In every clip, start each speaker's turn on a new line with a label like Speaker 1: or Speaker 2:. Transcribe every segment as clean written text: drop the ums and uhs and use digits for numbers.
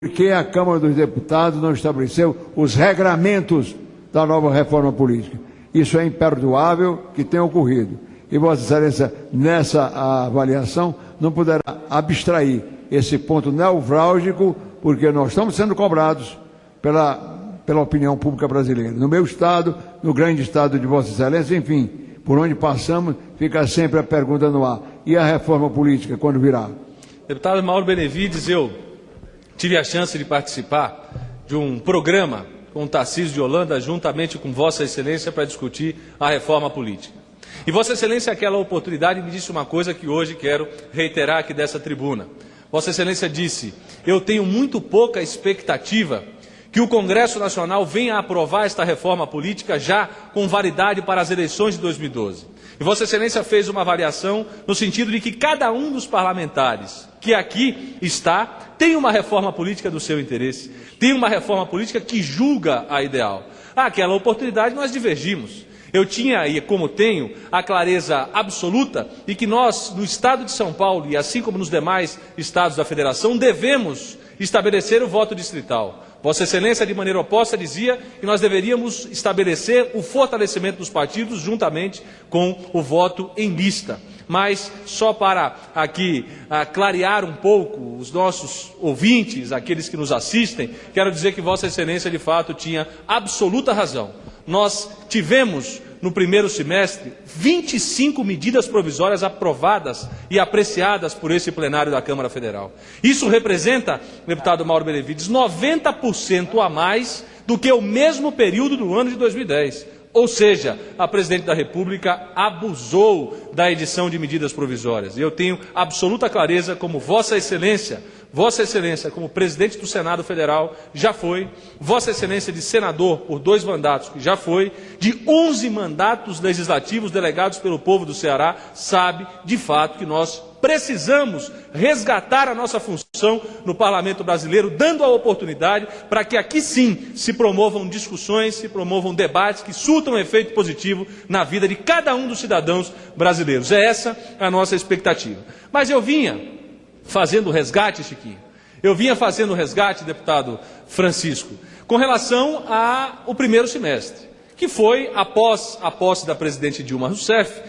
Speaker 1: Porque a Câmara dos Deputados não estabeleceu os regramentos da nova reforma política. Isso é imperdoável que tenha ocorrido. E Vossa Excelência, nessa avaliação, não poderá abstrair esse ponto nevrálgico, porque nós estamos sendo cobrados pela opinião pública brasileira. No meu estado, no grande estado de Vossa Excelência, enfim, por onde passamos, fica sempre a pergunta no ar. E a reforma política, quando virá?
Speaker 2: Deputado Mauro Benevides, eu tive a chance de participar de um programa com o Tarcísio de Holanda, juntamente com Vossa Excelência, para discutir a reforma política. E Vossa Excelência, naquela oportunidade, me disse uma coisa que hoje quero reiterar aqui dessa tribuna. Vossa Excelência disse: eu tenho muito pouca expectativa que o Congresso Nacional venha a aprovar esta reforma política já com validade para as eleições de 2012. E Vossa Excelência fez uma avaliação no sentido de que cada um dos parlamentares que aqui está tem uma reforma política do seu interesse, tem uma reforma política que julga a ideal. Àquela oportunidade nós divergimos. Eu tinha, e como tenho, a clareza absoluta de que nós, no Estado de São Paulo, e assim como nos demais estados da Federação, devemos estabelecer o voto distrital. Vossa Excelência, de maneira oposta, dizia que nós deveríamos estabelecer o fortalecimento dos partidos juntamente com o voto em lista. Mas, só para aqui clarear um pouco os nossos ouvintes, aqueles que nos assistem, quero dizer que Vossa Excelência, de fato, tinha absoluta razão. Nós tivemos, no primeiro semestre, 25 medidas provisórias aprovadas e apreciadas por esse plenário da Câmara Federal. Isso representa, deputado Mauro Benevides, 90% a mais do que o mesmo período do ano de 2010. Ou seja, a Presidente da República abusou da edição de medidas provisórias. E eu tenho absoluta clareza como Vossa Excelência, como Presidente do Senado Federal, já foi, Vossa Excelência de Senador por 2 mandatos, que já foi, de 11 mandatos legislativos delegados pelo povo do Ceará, sabe, de fato, que nós precisamos resgatar a nossa função no Parlamento brasileiro, dando a oportunidade para que aqui sim se promovam discussões, se promovam debates que surtam um efeito positivo na vida de cada um dos cidadãos brasileiros. É essa a nossa expectativa. Mas eu vinha fazendo resgate, Chiquinho, deputado Francisco, com relação ao primeiro semestre, que foi, após a posse da presidente Dilma Rousseff,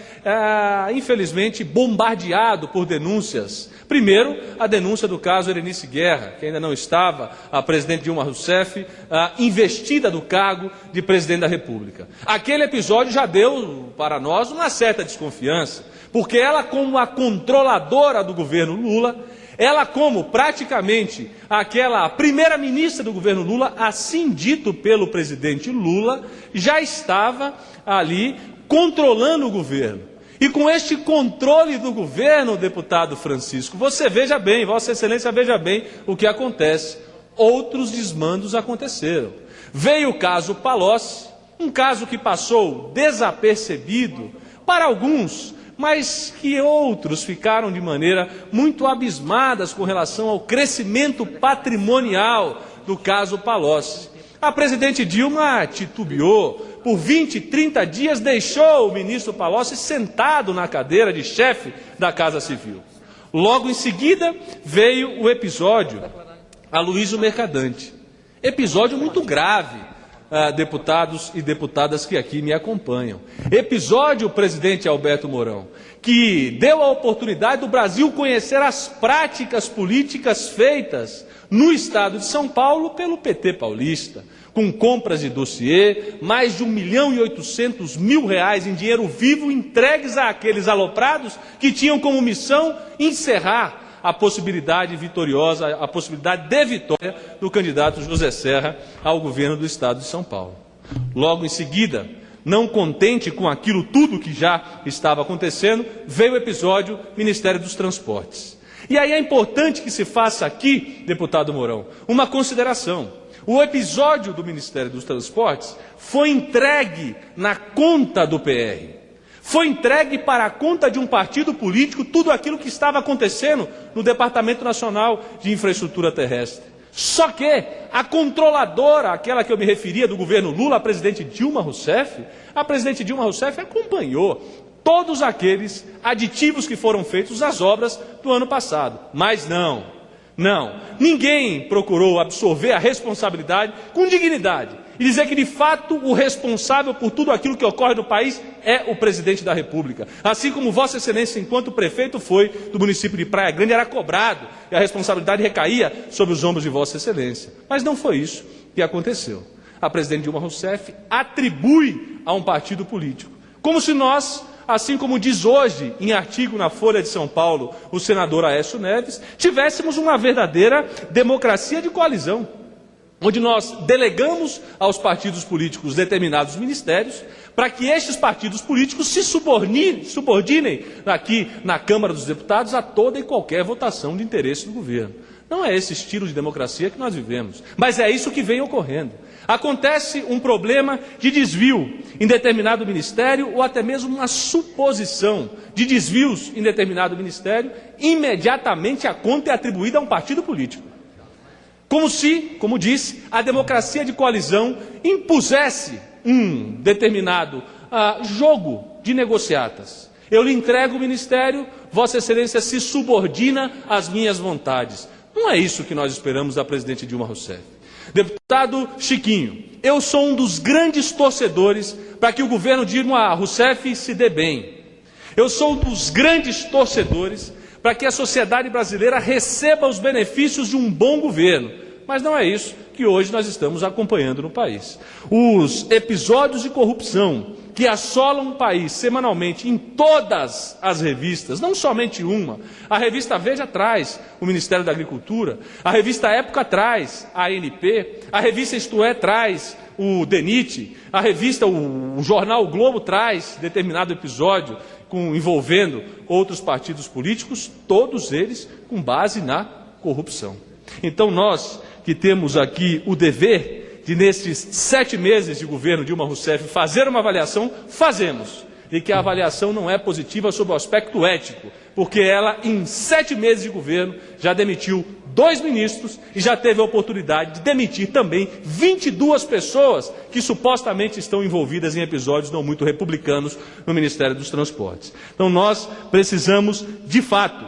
Speaker 2: infelizmente bombardeado por denúncias. Primeiro, a denúncia do caso Erenice Guerra, que ainda não estava a presidente Dilma Rousseff investida do cargo de presidente da República. Aquele episódio já deu para nós uma certa desconfiança, porque ela, como a controladora do governo Lula, ela, como praticamente aquela primeira-ministra do governo Lula, assim dito pelo presidente Lula, já estava ali controlando o governo. E com este controle do governo, deputado Francisco, você veja bem, Vossa Excelência veja bem o que acontece. Outros desmandos aconteceram. Veio o caso Palocci, um caso que passou desapercebido para alguns, mas que outros ficaram de maneira muito abismadas com relação ao crescimento patrimonial do caso Palocci. A presidente Dilma titubeou, por 20, 30 dias deixou o ministro Palocci sentado na cadeira de chefe da Casa Civil. Logo em seguida veio o episódio Aloysio Mercadante. Episódio muito grave, deputados e deputadas que aqui me acompanham. Episódio, presidente Alberto Mourão, que deu a oportunidade do Brasil conhecer as práticas políticas feitas no estado de São Paulo pelo PT paulista, com compras de dossiê, mais de R$1.800.000 em dinheiro vivo entregues àqueles aloprados que tinham como missão encerrar a possibilidade vitoriosa, a possibilidade de vitória do candidato José Serra ao governo do estado de São Paulo. Logo em seguida, não contente com aquilo tudo que já estava acontecendo, veio o episódio Ministério dos Transportes. E aí é importante que se faça aqui, deputado Mourão, uma consideração. O episódio do Ministério dos Transportes foi entregue na conta do PR. Foi entregue para a conta de um partido político tudo aquilo que estava acontecendo no Departamento Nacional de Infraestrutura Terrestre. Só que a controladora, aquela que eu me referia do governo Lula, a presidente Dilma Rousseff, acompanhou todos aqueles aditivos que foram feitos às obras do ano passado. Mas não, Não, ninguém procurou absorver a responsabilidade com dignidade e dizer que, de fato, o responsável por tudo aquilo que ocorre no país é o presidente da República. Assim como Vossa Excelência, enquanto prefeito foi do município de Praia Grande, era cobrado e a responsabilidade recaía sobre os ombros de Vossa Excelência. Mas não foi isso que aconteceu. A presidente Dilma Rousseff atribui a um partido político, como se nós, assim como diz hoje em artigo na Folha de São Paulo o senador Aécio Neves, tivéssemos uma verdadeira democracia de coalizão, onde nós delegamos aos partidos políticos determinados ministérios para que estes partidos políticos se subordinem aqui na Câmara dos Deputados a toda e qualquer votação de interesse do governo. Não é esse estilo de democracia que nós vivemos, mas é isso que vem ocorrendo. Acontece um problema de desvio em determinado ministério ou até mesmo uma suposição de desvios em determinado ministério, imediatamente a conta é atribuída a um partido político. Como se, como disse, a democracia de coalizão impusesse um determinado jogo de negociatas. Eu lhe entrego o ministério, Vossa Excelência se subordina às minhas vontades. Não é isso que nós esperamos da presidente Dilma Rousseff. Deputado Chiquinho, eu sou um dos grandes torcedores para que o governo Dilma Rousseff se dê bem. Eu sou um dos grandes torcedores para que a sociedade brasileira receba os benefícios de um bom governo. Mas não é isso que hoje nós estamos acompanhando no país. Os episódios de corrupção que assolam o país semanalmente em todas as revistas, não somente uma, a revista Veja traz o Ministério da Agricultura, a revista Época traz a ANP, a revista Isto É traz o DENIT, a revista, o jornal o Globo traz determinado episódio envolvendo outros partidos políticos, todos eles com base na corrupção. Então nós que temos aqui o dever de, nesses 7 meses de governo Dilma Rousseff, fazer uma avaliação, fazemos. E que a avaliação não é positiva sob o aspecto ético, porque ela, em 7 meses de governo, já demitiu 2 ministros e já teve a oportunidade de demitir também 22 pessoas que supostamente estão envolvidas em episódios não muito republicanos no Ministério dos Transportes. Então nós precisamos, de fato,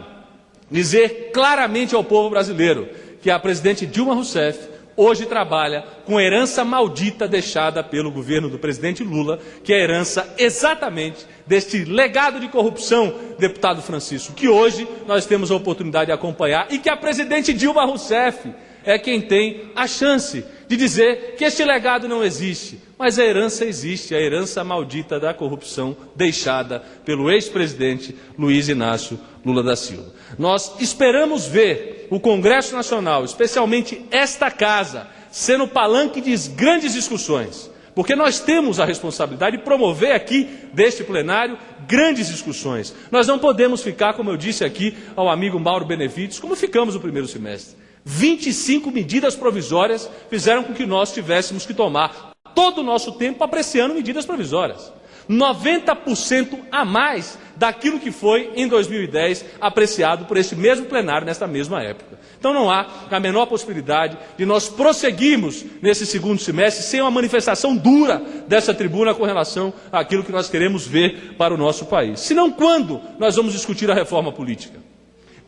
Speaker 2: dizer claramente ao povo brasileiro que a presidente Dilma Rousseff hoje trabalha com a herança maldita deixada pelo governo do presidente Lula, que é a herança exatamente deste legado de corrupção, deputado Francisco, que hoje nós temos a oportunidade de acompanhar e que a presidente Dilma Rousseff é quem tem a chance de dizer que este legado não existe, mas a herança existe, a herança maldita da corrupção deixada pelo ex-presidente Luiz Inácio Lula da Silva. Nós esperamos ver o Congresso Nacional, especialmente esta casa, sendo palanque de grandes discussões, porque nós temos a responsabilidade de promover aqui, deste plenário, grandes discussões. Nós não podemos ficar, como eu disse aqui ao amigo Mauro Benevides, como ficamos no primeiro semestre. 25 medidas provisórias fizeram com que nós tivéssemos que tomar todo o nosso tempo apreciando medidas provisórias. 90% a mais daquilo que foi em 2010 apreciado por este mesmo plenário nesta mesma época. Então não há a menor possibilidade de nós prosseguirmos nesse segundo semestre sem uma manifestação dura dessa tribuna com relação àquilo que nós queremos ver para o nosso país. Senão, quando nós vamos discutir a reforma política?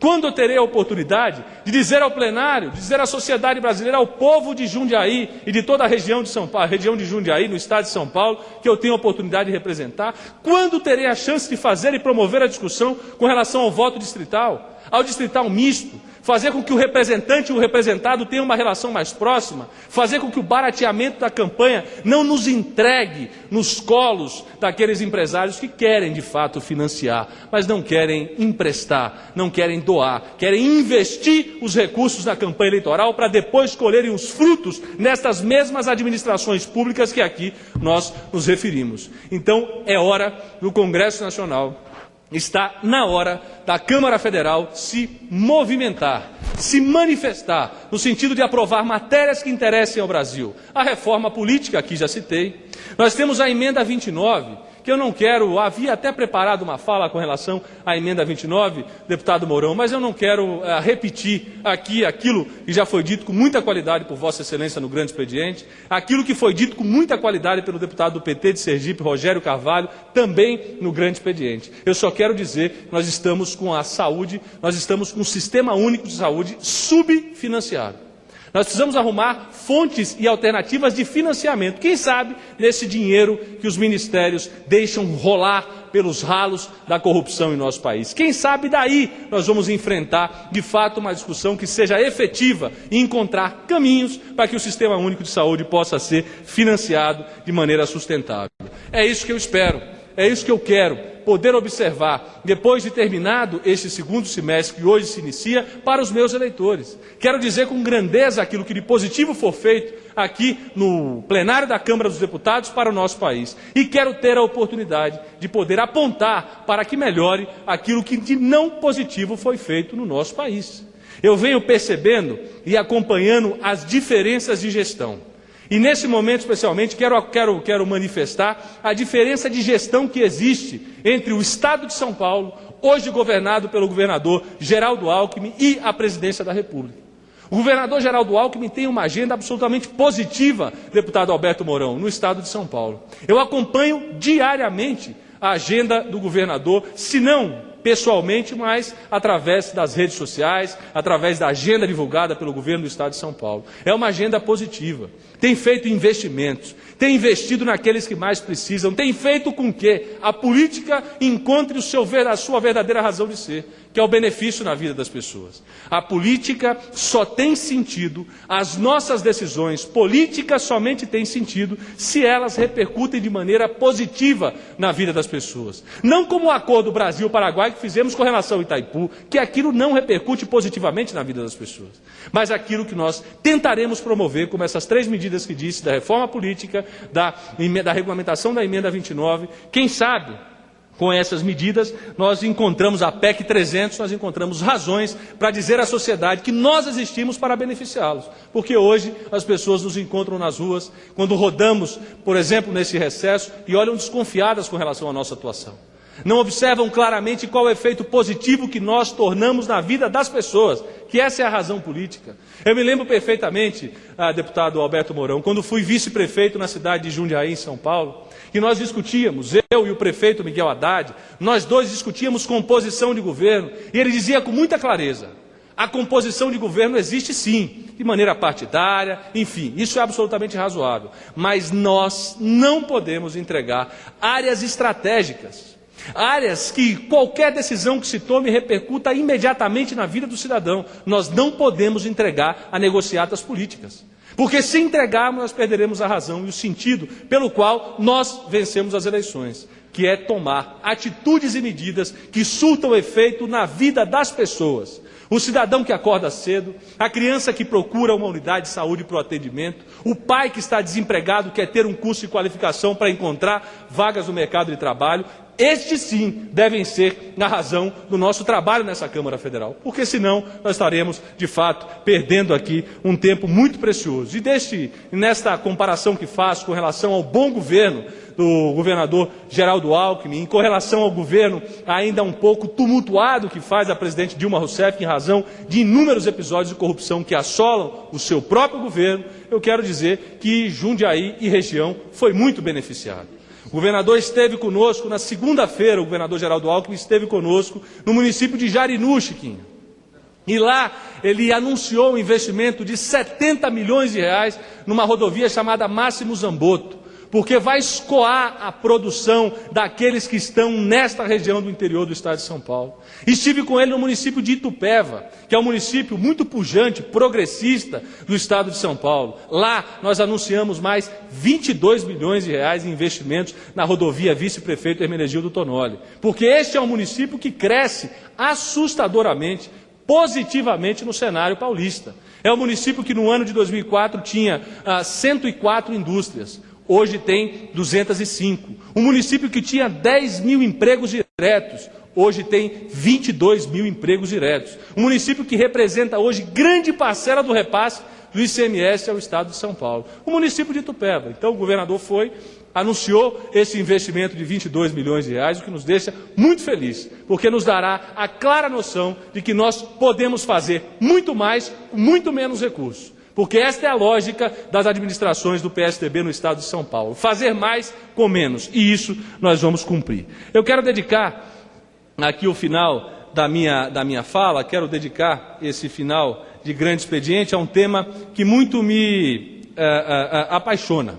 Speaker 2: Quando eu terei a oportunidade de dizer ao plenário, dizer à sociedade brasileira, ao povo de Jundiaí e de toda a região de São Paulo, a região de Jundiaí, no estado de São Paulo, que eu tenho a oportunidade de representar? Quando terei a chance de fazer e promover a discussão com relação ao voto distrital, ao distrital misto? Fazer com que o representante e o representado tenham uma relação mais próxima, fazer com que o barateamento da campanha não nos entregue nos colos daqueles empresários que querem de fato financiar, mas não querem emprestar, não querem doar, querem investir os recursos na campanha eleitoral para depois colherem os frutos nestas mesmas administrações públicas que aqui nós nos referimos. Então é hora do Congresso Nacional, está na hora da Câmara Federal se movimentar, se manifestar, no sentido de aprovar matérias que interessem ao Brasil. A reforma política, aqui já citei. Nós temos a emenda 29, que eu não quero, havia até preparado uma fala com relação à emenda 29, deputado Mourão, mas eu não quero repetir aqui aquilo que já foi dito com muita qualidade por Vossa Excelência no grande expediente, aquilo que foi dito com muita qualidade pelo deputado do PT de Sergipe, Rogério Carvalho, também no grande expediente. Eu só quero dizer que nós estamos com a saúde, nós estamos com um sistema único de saúde subfinanciado. Nós precisamos arrumar fontes e alternativas de financiamento. Quem sabe nesse dinheiro que os ministérios deixam rolar pelos ralos da corrupção em nosso país. Quem sabe daí nós vamos enfrentar, de fato, uma discussão que seja efetiva e encontrar caminhos para que o Sistema Único de Saúde possa ser financiado de maneira sustentável. É isso que eu espero, é isso que eu quero poder observar, depois de terminado este segundo semestre que hoje se inicia, para os meus eleitores. Quero dizer com grandeza aquilo que de positivo for feito aqui no plenário da Câmara dos Deputados para o nosso país. E quero ter a oportunidade de poder apontar para que melhore aquilo que de não positivo foi feito no nosso país. Eu venho percebendo e acompanhando as diferenças de gestão. E nesse momento, especialmente, quero manifestar a diferença de gestão que existe entre o Estado de São Paulo, hoje governado pelo governador Geraldo Alckmin, e a presidência da República. O governador Geraldo Alckmin tem uma agenda absolutamente positiva, deputado Alberto Mourão, no Estado de São Paulo. Eu acompanho diariamente a agenda do governador, se não pessoalmente, mas através das redes sociais, através da agenda divulgada pelo governo do Estado de São Paulo. É uma agenda positiva. Tem feito investimentos, tem investido naqueles que mais precisam, tem feito com que a política encontre a sua verdadeira razão de ser, que é o benefício na vida das pessoas. A política só tem sentido, as nossas decisões políticas somente têm sentido se elas repercutem de maneira positiva na vida das pessoas. Não como o acordo Brasil-Paraguai que fizemos com relação ao Itaipu, que aquilo não repercute positivamente na vida das pessoas, mas aquilo que nós tentaremos promover, como essas 3 medidas que disse, da reforma política, da regulamentação da emenda 29, quem sabe, com essas medidas, nós encontramos a PEC 300, nós encontramos razões para dizer à sociedade que nós existimos para beneficiá-los. Porque hoje as pessoas nos encontram nas ruas, quando rodamos, por exemplo, nesse recesso, e olham desconfiadas com relação à nossa atuação. Não observam claramente qual é o efeito positivo que nós tornamos na vida das pessoas, que essa é a razão política. Eu me lembro perfeitamente, deputado Alberto Mourão, quando fui vice-prefeito na cidade de Jundiaí, em São Paulo, que nós discutíamos, eu e o prefeito Miguel Haddad, nós dois discutíamos composição de governo, e ele dizia com muita clareza, a composição de governo existe sim, de maneira partidária, enfim, isso é absolutamente razoável, mas nós não podemos entregar áreas estratégicas, áreas que qualquer decisão que se tome repercuta imediatamente na vida do cidadão. Nós não podemos entregar a negociatas políticas. Porque se entregarmos, nós perderemos a razão e o sentido pelo qual nós vencemos as eleições, que é tomar atitudes e medidas que surtam efeito na vida das pessoas. O cidadão que acorda cedo, a criança que procura uma unidade de saúde para o atendimento, o pai que está desempregado, quer ter um curso de qualificação para encontrar vagas no mercado de trabalho, estes sim devem ser a razão do nosso trabalho nessa Câmara Federal, porque senão nós estaremos, de fato, perdendo aqui um tempo muito precioso. E nesta comparação que faço com relação ao bom governo do governador Geraldo Alckmin, com relação ao governo ainda um pouco tumultuado que faz a presidente Dilma Rousseff em razão de inúmeros episódios de corrupção que assolam o seu próprio governo, eu quero dizer que Jundiaí e região foi muito beneficiado. O governador esteve conosco na segunda-feira, o governador Geraldo Alckmin esteve conosco no município de Jarinu, Chiquinho. E lá ele anunciou um investimento de 70 milhões de reais numa rodovia chamada Máximo Zamboto, porque vai escoar a produção daqueles que estão nesta região do interior do estado de São Paulo. Estive com ele no município de Itupeva, que é um município muito pujante, progressista do estado de São Paulo. Lá nós anunciamos mais 22 milhões de reais em investimentos na rodovia vice-prefeito Hermenegildo Tonoli, porque este é um município que cresce assustadoramente, positivamente no cenário paulista. É um município que no ano de 2004 tinha 104 indústrias. Hoje tem 205. Um município que tinha 10 mil empregos diretos, hoje tem 22 mil empregos diretos. Um município que representa hoje grande parcela do repasse do ICMS ao estado de São Paulo. O município de Itupeva. Então o governador foi, anunciou esse investimento de 22 milhões de reais, o que nos deixa muito felizes, porque nos dará a clara noção de que nós podemos fazer muito mais com muito menos recursos. Porque esta é a lógica das administrações do PSDB no estado de São Paulo. Fazer mais com menos. E isso nós vamos cumprir. Eu quero dedicar aqui o final da minha fala, quero dedicar esse final de grande expediente a um tema que muito me apaixona,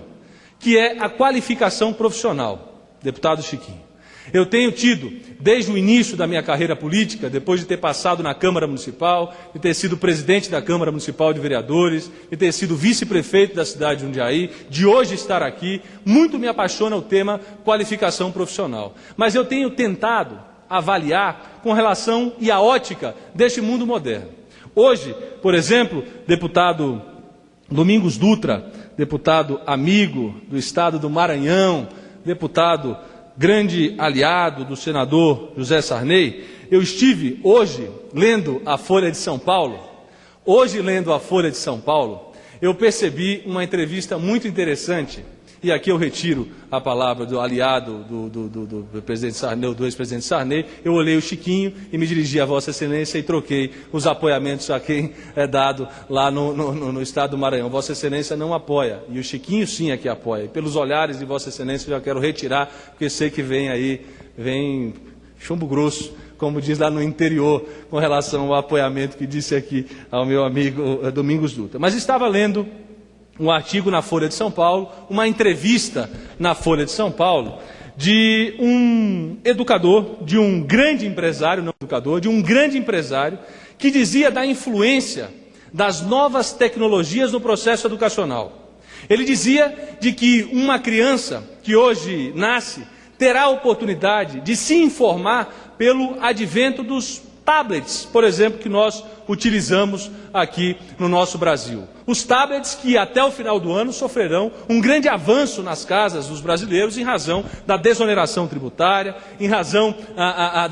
Speaker 2: que é a qualificação profissional, deputado Chiquinho. Eu tenho tido, desde o início da minha carreira política, depois de ter passado na Câmara Municipal, de ter sido presidente da Câmara Municipal de Vereadores, de ter sido vice-prefeito da cidade de Jundiaí, de hoje estar aqui, muito me apaixona o tema qualificação profissional. Mas eu tenho tentado avaliar com relação e a ótica deste mundo moderno. Hoje, por exemplo, deputado Domingos Dutra, deputado amigo do estado do Maranhão, deputado grande aliado do senador José Sarney, eu estive hoje lendo a Folha de São Paulo. Hoje, lendo a Folha de São Paulo, eu percebi uma entrevista muito interessante, e aqui eu retiro a palavra do aliado do presidente Sarney, do ex-presidente Sarney. Eu olhei o Chiquinho e me dirigi a Vossa Excelência e troquei os apoiamentos a quem é dado lá no estado do Maranhão. Vossa Excelência não apoia, e o Chiquinho sim é que apoia. E pelos olhares de Vossa Excelência eu já quero retirar, porque sei que vem chumbo grosso, como diz lá no interior, com relação ao apoiamento que disse aqui ao meu amigo Domingos Dutra. Mas estava lendo um artigo na Folha de São Paulo, uma entrevista na Folha de São Paulo, de um educador, de um grande empresário, não educador, de um grande empresário, que dizia da influência das novas tecnologias no processo educacional. Ele dizia de que uma criança que hoje nasce terá a oportunidade de se informar pelo advento dos tablets, por exemplo, que nós utilizamos aqui no nosso Brasil. Os tablets que até o final do ano sofrerão um grande avanço nas casas dos brasileiros em razão da desoneração tributária, em razão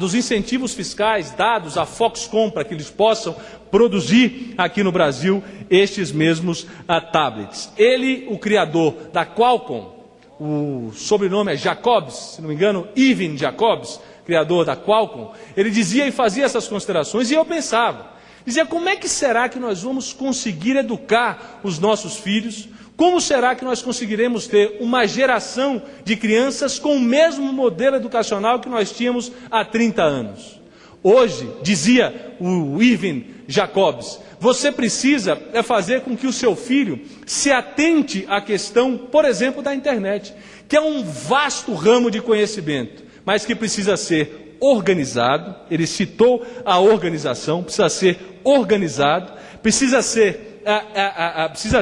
Speaker 2: dos incentivos fiscais dados à Foxconn para que eles possam produzir aqui no Brasil estes mesmos tablets. Ele, o criador da Qualcomm, o sobrenome é Jacobs, se não me engano, Evan Jacobs, criador da Qualcomm, ele dizia e fazia essas considerações, e eu pensava, dizia, como é que será que nós vamos conseguir educar os nossos filhos? Como será que nós conseguiremos ter uma geração de crianças com o mesmo modelo educacional que nós tínhamos há 30 anos? Hoje, dizia o Evan Jacobs, você precisa fazer com que o seu filho se atente à questão, por exemplo, da internet, que é um vasto ramo de conhecimento, mas que precisa ser organizado. Ele citou a organização, precisa ser organizado, precisa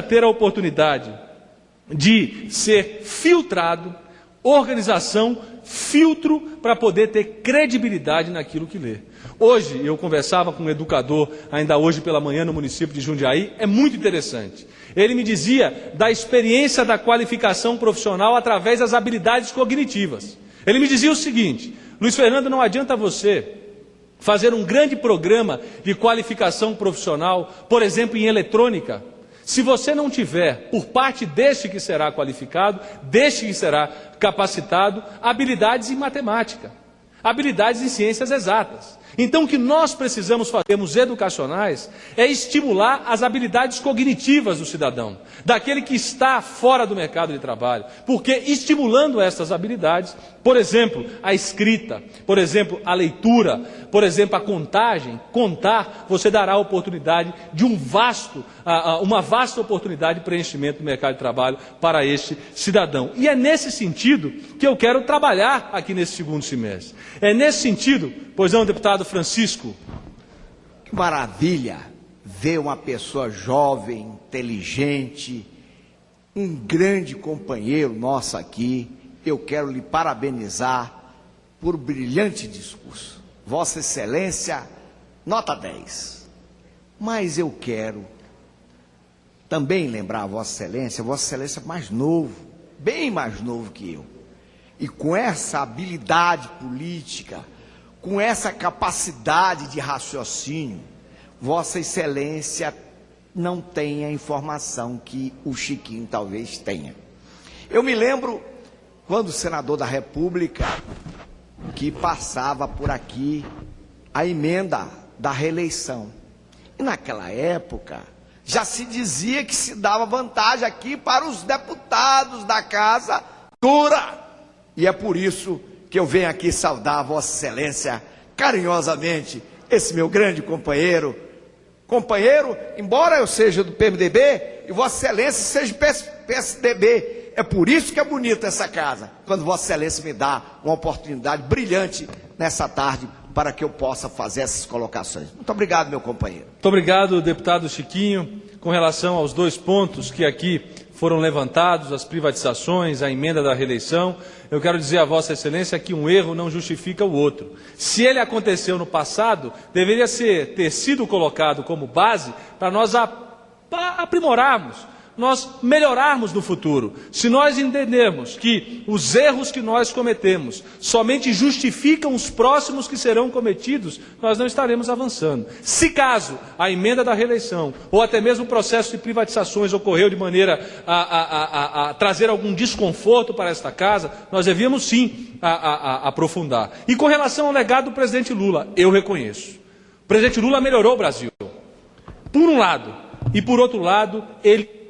Speaker 2: ter a oportunidade de ser filtrado, organização, filtro para poder ter credibilidade naquilo que lê. Hoje, eu conversava com um educador, ainda hoje pela manhã, no município de Jundiaí, é muito interessante. Ele me dizia da experiência da qualificação profissional através das habilidades cognitivas. Ele me dizia o seguinte: Luiz Fernando, não adianta você fazer um grande programa de qualificação profissional, por exemplo, em eletrônica, se você não tiver, por parte deste que será qualificado, deste que será capacitado, habilidades em matemática, habilidades em ciências exatas. Então, o que nós precisamos fazer, termos educacionais, é estimular as habilidades cognitivas do cidadão, daquele que está fora do mercado de trabalho, porque estimulando essas habilidades, por exemplo, a escrita, por exemplo, a leitura, por exemplo, a contagem, contar, você dará a oportunidade de uma vasta oportunidade de preenchimento do mercado de trabalho para este cidadão. E é nesse sentido que eu quero trabalhar aqui nesse segundo semestre. É nesse sentido, pois não, deputado Francisco?
Speaker 3: Que maravilha ver uma pessoa jovem, inteligente, um grande companheiro nosso aqui. Eu quero lhe parabenizar por um brilhante discurso. Vossa Excelência, nota 10. Mas eu quero também lembrar a Vossa Excelência é mais novo, bem mais novo que eu. E com essa habilidade política, com essa capacidade de raciocínio, Vossa Excelência não tem a informação que o Chiquinho talvez tenha. Eu me lembro quando senador da República, que passava por aqui a emenda da reeleição. E naquela época, já se dizia que se dava vantagem aqui para os deputados da Casa Dura. E é por isso que eu venho aqui saudar a Vossa Excelência carinhosamente, esse meu grande companheiro, embora eu seja do PMDB e Vossa Excelência seja PSDB. É por isso que é bonita essa casa, quando Vossa Excelência me dá uma oportunidade brilhante nessa tarde para que eu possa fazer essas colocações. Muito obrigado, meu companheiro.
Speaker 2: Muito obrigado, deputado Chiquinho. Com relação aos dois pontos que aqui foram levantados, as privatizações, a emenda da reeleição, eu quero dizer a Vossa Excelência que um erro não justifica o outro. Se ele aconteceu no passado, deveria ter sido colocado como base para nós aprimorarmos, nós melhorarmos no futuro. Se nós entendermos que os erros que nós cometemos somente justificam os próximos que serão cometidos, nós não estaremos avançando. Se caso a emenda da reeleição ou até mesmo o processo de privatizações ocorreu de maneira a trazer algum desconforto para esta casa, nós devíamos sim aprofundar. E com relação ao legado do presidente Lula, eu reconheço. O presidente Lula melhorou o Brasil, por um lado, e por outro lado, ele...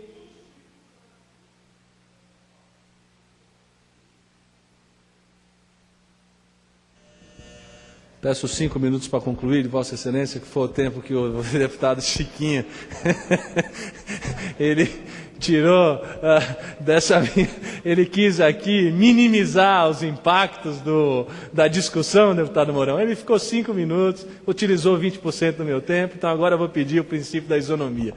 Speaker 2: Peço 5 minutos para concluir, Vossa Excelência, que foi o tempo que o deputado Chiquinho ele tirou ele quis aqui minimizar os impactos da discussão, deputado Mourão. Ele ficou 5 minutos, utilizou 20% do meu tempo, então agora eu vou pedir o princípio da isonomia.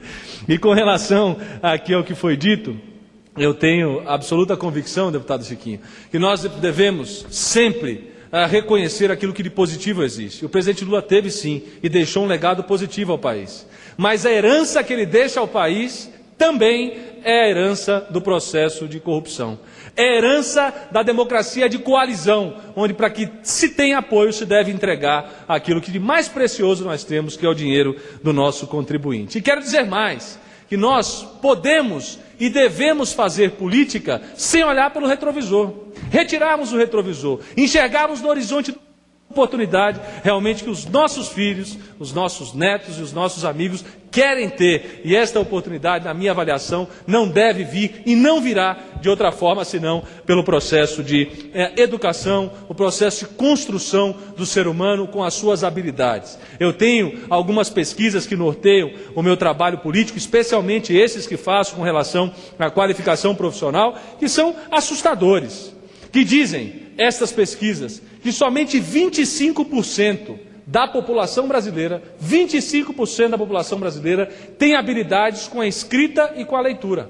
Speaker 2: E com relação aqui ao que foi dito, eu tenho absoluta convicção, deputado Chiquinho, que nós devemos sempre reconhecer aquilo que de positivo existe. O presidente Lula teve sim e deixou um legado positivo ao país. Mas a herança que ele deixa ao país também é a herança do processo de corrupção. É a herança da democracia de coalizão, onde para que se tenha apoio se deve entregar aquilo que de mais precioso nós temos, que é o dinheiro do nosso contribuinte. E quero dizer mais, que nós podemos e devemos fazer política sem olhar pelo retrovisor. Retirarmos o retrovisor, enxergarmos no horizonte da oportunidade realmente que os nossos filhos, os nossos netos e os nossos amigos querem ter. E esta oportunidade, na minha avaliação, não deve vir e não virá de outra forma, senão pelo processo de educação, o processo de construção do ser humano com as suas habilidades. Eu tenho algumas pesquisas que norteiam o meu trabalho político, especialmente esses que faço com relação à qualificação profissional, que são assustadores, que dizem, estas pesquisas, que somente 25% da população brasileira, 25% da população brasileira tem habilidades com a escrita e com a leitura.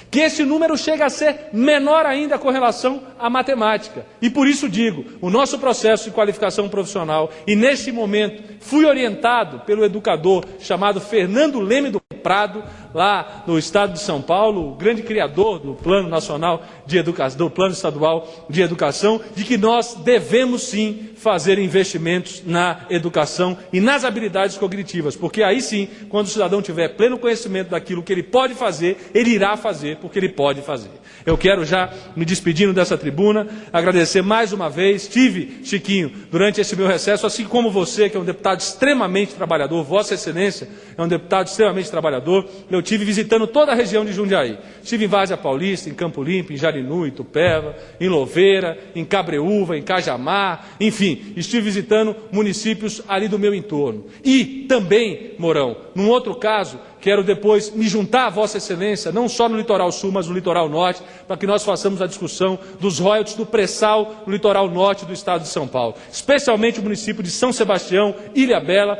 Speaker 2: Que esse número chega a ser menor ainda com relação à matemática. E por isso digo, o nosso processo de qualificação profissional, e neste momento fui orientado pelo educador chamado Fernando Leme do Prado, lá no estado de São Paulo, o grande criador do Plano Nacional de Educação, do Plano Estadual de Educação, de que nós devemos sim fazer investimentos na educação e nas habilidades cognitivas, porque aí sim, quando o cidadão tiver pleno conhecimento daquilo que ele pode fazer, ele irá fazer, porque ele pode fazer. Eu quero já, me despedindo dessa tribuna, agradecer mais uma vez. Tive, Chiquinho, durante esse meu recesso, assim como você, que é um deputado extremamente trabalhador, Vossa Excelência é um deputado extremamente trabalhador, eu tive visitando toda a região de Jundiaí. Estive em Várzea Paulista, em Campo Limpo, em Jarinu, em Itupeva, em Louveira, em Cabreúva, em Cajamar, enfim, estive visitando municípios ali do meu entorno. E também, Mourão, num outro caso, quero depois me juntar a Vossa Excelência, não só no litoral sul, mas no litoral norte, para que nós façamos a discussão dos royalties do pré-sal no litoral norte do estado de São Paulo, especialmente o município de São Sebastião, Ilhabela,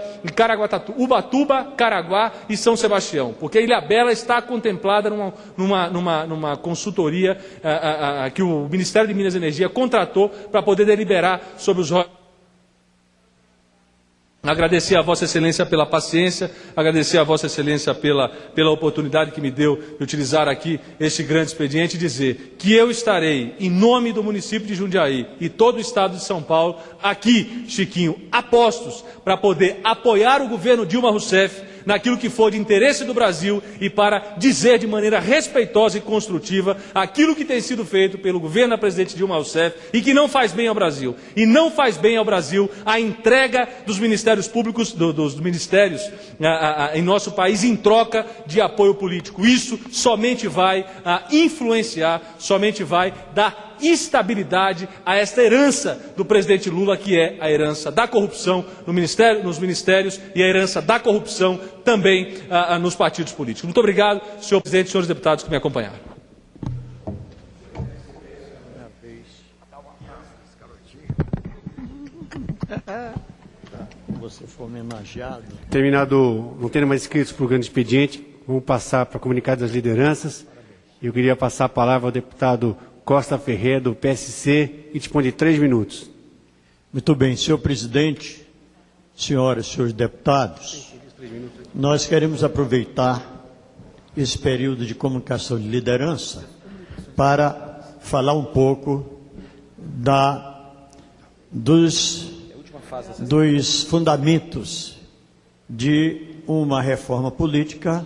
Speaker 2: Ubatuba, Caraguá e São Sebastião, porque Ilhabela está contemplada numa consultoria que o Ministério de Minas e Energia contratou para poder deliberar sobre os royalties. Agradecer a Vossa Excelência pela paciência, agradecer a Vossa Excelência pela oportunidade que me deu de utilizar aqui este grande expediente e dizer que eu estarei, em nome do município de Jundiaí e todo o estado de São Paulo, aqui, Chiquinho, a postos para poder apoiar o governo Dilma Rousseff naquilo que for de interesse do Brasil e para dizer de maneira respeitosa e construtiva aquilo que tem sido feito pelo governo da presidente Dilma Rousseff e que não faz bem ao Brasil. E não faz bem ao Brasil a entrega dos ministérios públicos, dos ministérios em nosso país em troca de apoio político. Isso somente vai influenciar, somente vai dar estabilidade a esta herança do presidente Lula, que é a herança da corrupção nos ministérios e a herança da corrupção também nos partidos políticos. Muito obrigado, senhor presidente e senhores deputados que me acompanharam.
Speaker 4: Você foi homenageado.
Speaker 5: Terminado, não tendo mais inscritos para o grande expediente, vamos passar para comunicados das lideranças. Eu queria passar a palavra ao deputado Costa Ferreira, do PSC, e dispõe de 3 minutos.
Speaker 4: Muito bem, senhor presidente, senhoras e senhores deputados, nós queremos aproveitar esse período de comunicação de liderança para falar um pouco dos fundamentos de uma reforma política